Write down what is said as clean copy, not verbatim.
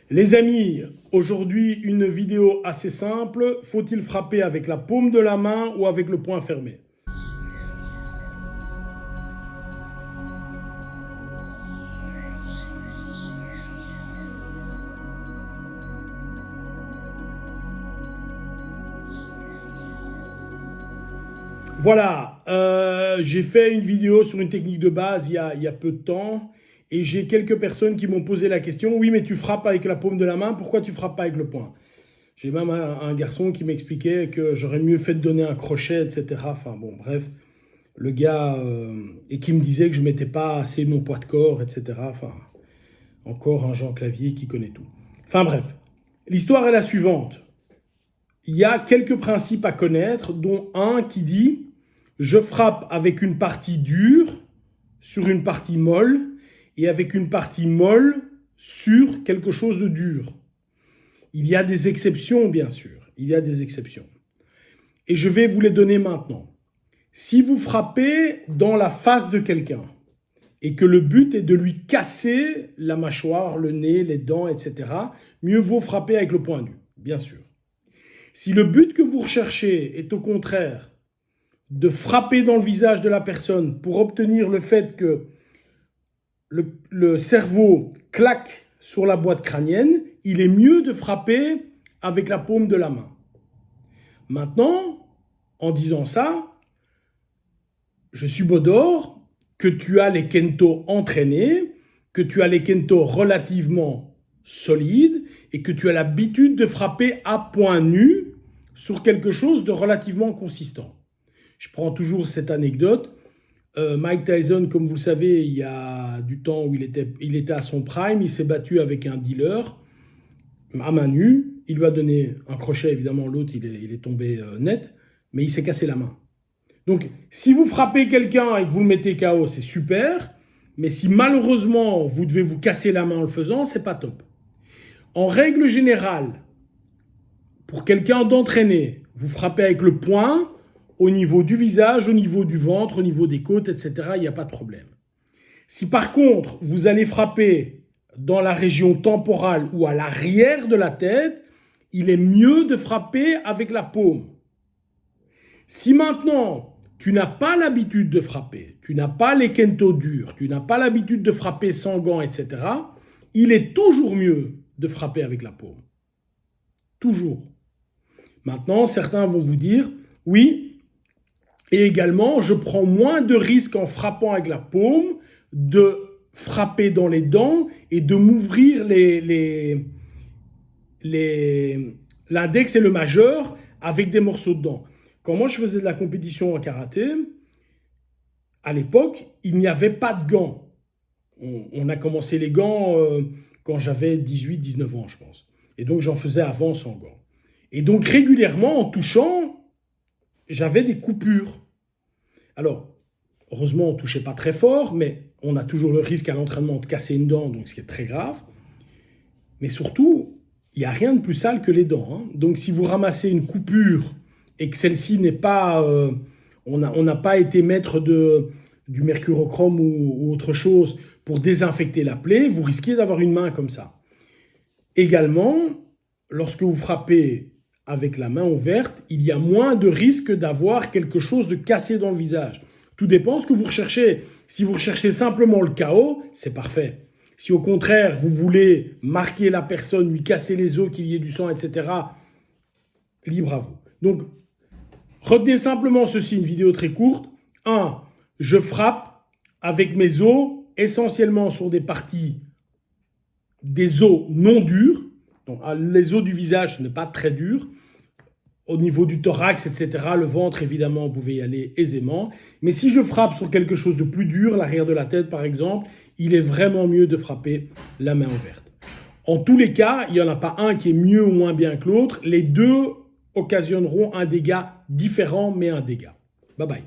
Les amis, aujourd'hui une vidéo assez simple. Faut-il frapper avec la paume de la main ou avec le poing fermé? Voilà, j'ai fait une vidéo sur une technique de base il y a peu de temps et j'ai quelques personnes qui m'ont posé la question: oui, mais tu frappes avec la paume de la main, pourquoi tu frappes pas avec le poing? J'ai même un garçon qui m'expliquait que j'aurais mieux fait de donner un crochet, etc. Enfin bon, bref, le gars, et qui me disait que je mettais pas assez mon poids de corps, etc. Enfin, encore un Jean Clavier qui connaît tout. Enfin bref, l'histoire est la suivante. Il y a quelques principes à connaître, dont un qui dit: je frappe avec une partie dure sur une partie molle et avec une partie molle sur quelque chose de dur. Il y a des exceptions, bien sûr. Il y a des exceptions. Et je vais vous les donner maintenant. Si vous frappez dans la face de quelqu'un et que le but est de lui casser la mâchoire, le nez, les dents, etc., mieux vaut frapper avec le poing nu, bien sûr. Si le but que vous recherchez est au contraire de frapper dans le visage de la personne pour obtenir le fait que le cerveau claque sur la boîte crânienne, il est mieux de frapper avec la paume de la main. Maintenant, en disant ça, je subodore que tu as les kento entraînés, que tu as les kento relativement solides et que tu as l'habitude de frapper à poing nu sur quelque chose de relativement consistant. Je prends toujours cette anecdote. Mike Tyson, comme vous le savez, il y a du temps où il était à son prime, il s'est battu avec un dealer à main nue. Il lui a donné un crochet, évidemment, l'autre, il est tombé net, mais il s'est cassé la main. Donc, si vous frappez quelqu'un et que vous le mettez KO, c'est super, mais si malheureusement, vous devez vous casser la main en le faisant, c'est pas top. En règle générale, pour quelqu'un d'entraîné, vous frappez avec le poing, au niveau du visage, au niveau du ventre, au niveau des côtes, etc., il n'y a pas de problème. Si par contre, vous allez frapper dans la région temporale ou à l'arrière de la tête, il est mieux de frapper avec la paume. Si maintenant, tu n'as pas l'habitude de frapper, tu n'as pas les kento durs, tu n'as pas l'habitude de frapper sans gants, etc., il est toujours mieux de frapper avec la paume. Toujours. Maintenant, certains vont vous dire: oui, et également, je prends moins de risques en frappant avec la paume de frapper dans les dents et de m'ouvrir l'index et le majeur avec des morceaux de dents. Quand moi je faisais de la compétition en karaté, à l'époque, il n'y avait pas de gants. On a commencé les gants quand j'avais 18-19 ans, je pense. Et donc j'en faisais avant sans gants. Et donc régulièrement, en touchant, j'avais des coupures. Alors, heureusement, on ne touchait pas très fort, mais on a toujours le risque à l'entraînement de casser une dent, donc ce qui est très grave. Mais surtout, il n'y a rien de plus sale que les dents. Donc, si vous ramassez une coupure et que celle-ci n'est pas... on n'a pas été maître du mercurochrome ou autre chose pour désinfecter la plaie, vous risquez d'avoir une main comme ça. Également, lorsque vous frappez avec la main ouverte, il y a moins de risque d'avoir quelque chose de cassé dans le visage. Tout dépend de ce que vous recherchez. Si vous recherchez simplement le KO, c'est parfait. Si au contraire, vous voulez marquer la personne, lui casser les os, qu'il y ait du sang, etc., libre à vous. Donc, retenez simplement ceci, une vidéo très courte. 1. Je frappe avec mes os, essentiellement sur des parties, des os non durs. Donc, les os du visage, ce n'est pas très dur. Au niveau du thorax, etc., le ventre, évidemment, vous pouvez y aller aisément. Mais si je frappe sur quelque chose de plus dur, l'arrière de la tête, par exemple, il est vraiment mieux de frapper la main ouverte. En tous les cas, il n'y en a pas un qui est mieux ou moins bien que l'autre. Les deux occasionneront un dégât différent, mais un dégât. Bye bye.